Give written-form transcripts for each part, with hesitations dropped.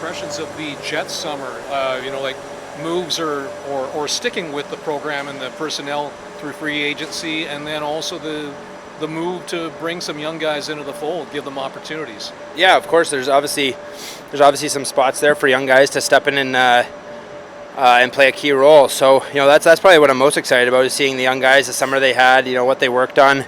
impressions of the Jets summer? Like moves or sticking with the program and the personnel through free agency, and then also the move to bring some young guys into the fold, give them opportunities. Yeah, of course. There's obviously some spots there for young guys to step in and play a key role. So that's probably what I'm most excited about, is seeing the young guys, the summer they had, what they worked on,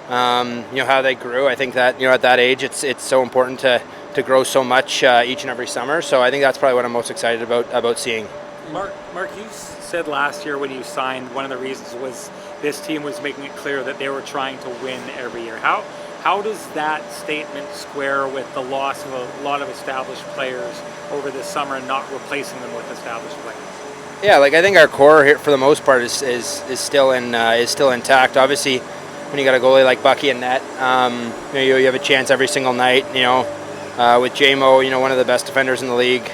how they grew. I think that at that age it's so important to grow so much each and every summer. So I think that's probably what I'm most excited about seeing. Mark, you said last year when you signed, one of the reasons was this team was making it clear that they were trying to win every year. How does that statement square with the loss of a lot of established players over this summer and not replacing them with established players? Yeah, I think our core here for the most part is still intact. Obviously, when you got a goalie like Bucky and net, you have a chance every single night. With JMO, one of the best defenders in the league.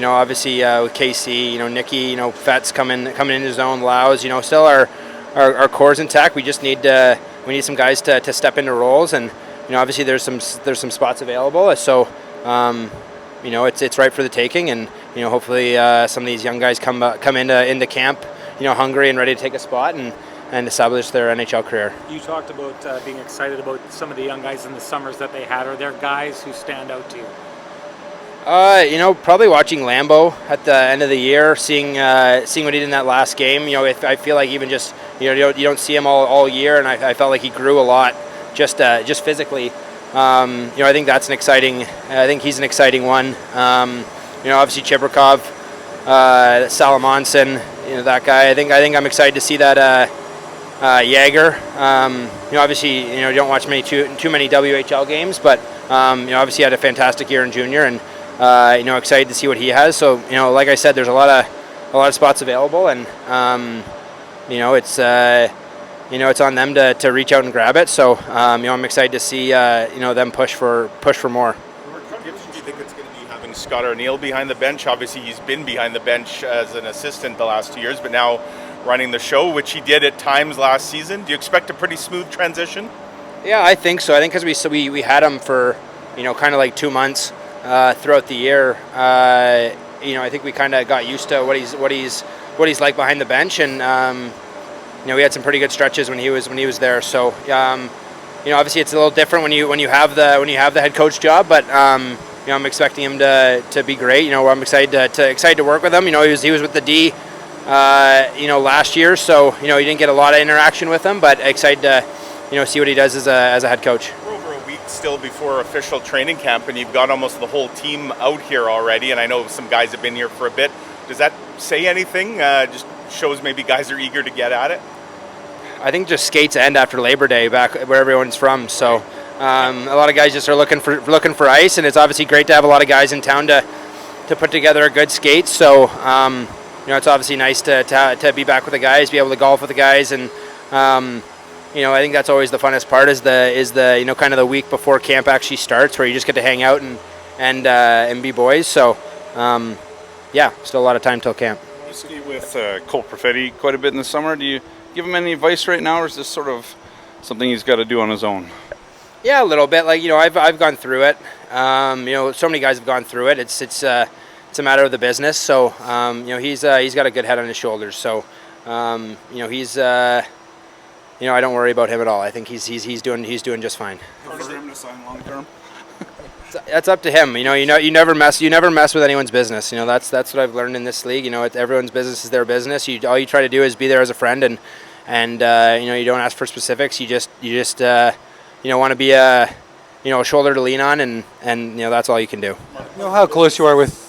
Obviously with KC, Nicky, Fet's coming into his own. Laus, still our core's intact. We just need some guys to step into roles, and obviously there's some spots available. So it's right for the taking, and hopefully some of these young guys come into camp, hungry and ready to take a spot and establish their NHL career. You talked about being excited about some of the young guys in the summers that they had. Are there guys who stand out to you? Probably watching Lambo at the end of the year, seeing what he did in that last game. I feel like even just you don't see him all year, and I felt like he grew a lot just physically. I think that's an exciting. I think he's an exciting one. Obviously Chibrikov, Salamonson, that guy. I think I'm excited to see that Yager. Obviously you don't watch too many WHL games, but obviously had a fantastic year in junior, and excited to see what he has. So like I said, there's a lot of spots available, and it's on them to reach out and grab it. So I'm excited to see them push for more. Do you think it's going to be having Scott O'Neill behind the bench? Obviously he's been behind the bench as an assistant the last 2 years, but now running the show, which he did at times last season. Do you expect a pretty smooth transition? Yeah, I think so. I think because we had him for kind of like 2 months throughout the year. I think we kind of got used to what he's like behind the bench, and we had some pretty good stretches when he was there. So obviously it's a little different when you have the head coach job, but I'm expecting him to be great. I'm excited to work with him. He was with the D last year, so he didn't get a lot of interaction with him, but excited to see what he does as a head coach. We're over a week still before official training camp, and you've got almost the whole team out here already, and I know some guys have been here for a bit. Does that say anything? Just shows maybe guys are eager to get at it? I think just skates end after Labor Day back where everyone's from, so a lot of guys just are looking for ice, and it's obviously great to have a lot of guys in town to put together a good skate. So it's obviously nice to be back with the guys, be able to golf with the guys, and I think that's always the funnest part is the kind of the week before camp actually starts, where you just get to hang out and be boys. So still a lot of time till camp. You skate with Cole Perfetti quite a bit in the summer. Do you give him any advice right now, or is this sort of something he's got to do on his own? Yeah, a little bit. I've gone through it. So many guys have gone through it. It's a matter of the business. So he's got a good head on his shoulders. So he's I don't worry about him at all. I think he's doing just fine. Hard for him to sign long term. That's up to him. You never mess with anyone's business. That's what I've learned in this league. Everyone's business is their business. All you try to do is be there as a friend, and you don't ask for specifics. You just want to be a shoulder to lean on, and that's all you can do. How close you are with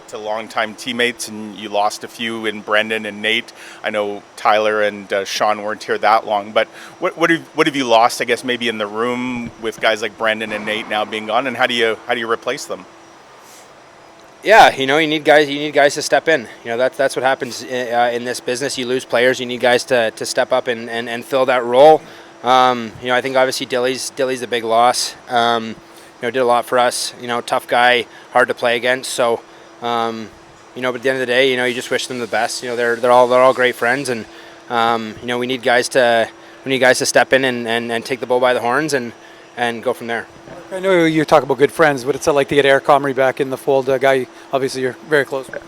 to longtime teammates, and you lost a few in Brendan and Nate. I know Tyler and Sean weren't here that long, but what have you lost, I guess, maybe in the room with guys like Brendan and Nate now being gone, and how do you replace them? Yeah, you need guys to step in. That's what happens in this business. You lose players, you need guys to step up and fill that role. I think obviously Dilly's a big loss. Did a lot for us. Tough guy, hard to play against. So, but at the end of the day, you just wish them the best. They're all great friends, and we need guys to step in and take the bull by the horns and go from there. I know you talk about good friends, but it's like to get Eric Comrie back in the fold. A guy, obviously, you're very close with.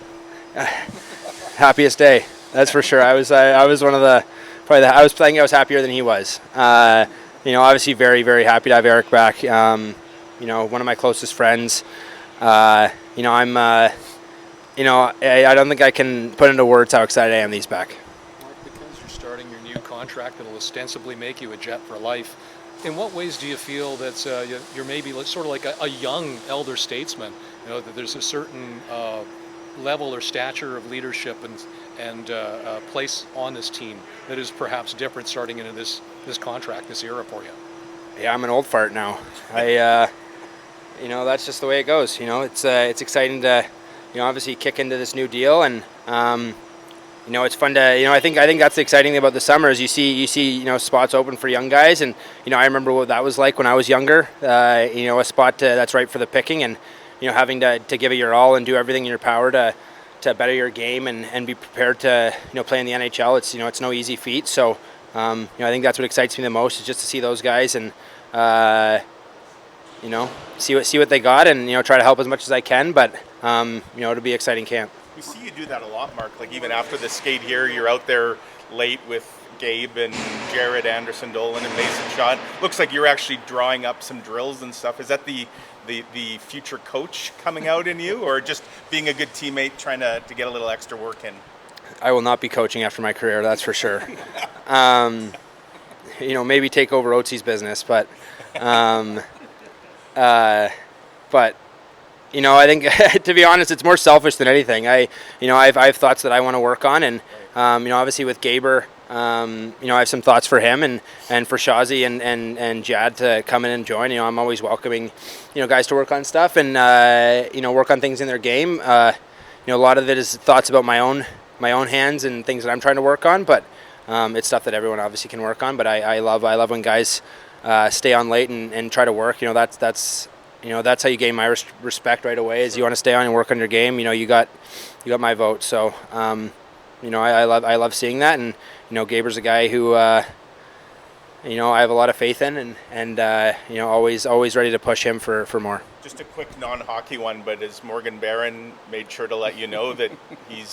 Happiest day, that's for sure. I was one of the I was happier than he was. Obviously very happy to have Eric back. One of my closest friends. I don't think I can put into words how excited I am that he's back. Mark, because you're starting your new contract that will ostensibly make you a Jet for life, in what ways do you feel that you're maybe sort of like a young elder statesman? That there's a certain level or stature of leadership and place on this team that is perhaps different starting into this contract, this era for you. Yeah, I'm an old fart now. That's just the way it goes. It's exciting to, obviously kick into this new deal, and it's fun to, I think that's the exciting thing about the summer is you see spots open for young guys, and I remember what that was like when I was younger. A spot that's right for the picking, and having to give it your all and do everything in your power to better your game and be prepared to play in the NHL. It's no easy feat. So I think that's what excites me the most is just to see those guys and see what they got and try to help as much as I can. But it'll be an exciting camp. We see you do that a lot, Mark. Like even after the skate here, you're out there late with Gabe and Jared, Anderson, Dolan, and Mason Shaw. Looks like you're actually drawing up some drills and stuff. Is that the future coach coming out in you, or just being a good teammate, trying to get a little extra work in? I will not be coaching after my career, that's for sure. Maybe take over Otzi's business, but I think to be honest, it's more selfish than anything. I have thoughts that I want to work on, and obviously with Gaber, I have some thoughts for him and for Shazi and Jad to come in and join. I'm always welcoming guys to work on stuff and work on things in their game. A lot of it is thoughts about my own hands and things that I'm trying to work on, but it's stuff that everyone obviously can work on. But I love when guys stay on late and try to work. That's how you gain my respect right away. Is you want to stay on and work on your game. You got my vote. So I love seeing that, and Gaber's a guy who I have a lot of faith in, and always ready to push him for more. Just a quick non-hockey one, but has Morgan Barron made sure to let you know that he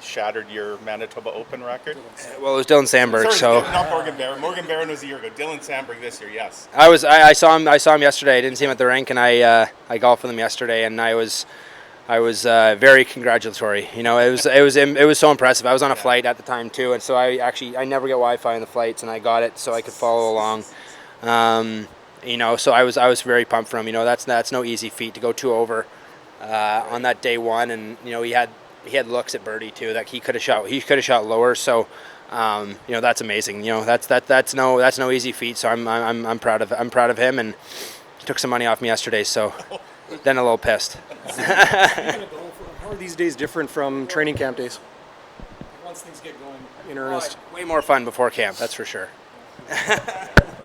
shattered your Manitoba Open record? Well, it was Dylan Sandberg. Sorry, not Morgan Barron. Morgan Barron was a year ago. Dylan Sandberg this year, yes. I saw him yesterday. I didn't see him at the rink, and I golfed with him yesterday, and I was very congratulatory. It was so impressive. I was on a flight at the time too, and so I never get Wi-Fi on the flights, and I got it so I could follow along. So I was very pumped for him. That's no easy feat to go 2 over on that day one, and he had looks at birdie too that he could have shot lower. So that's amazing. That's no easy feat. So I'm proud of him, and he took some money off me yesterday. So. Then a little pissed. How are these days different from training camp days? Once things get going in earnest. Way more fun before camp, that's for sure.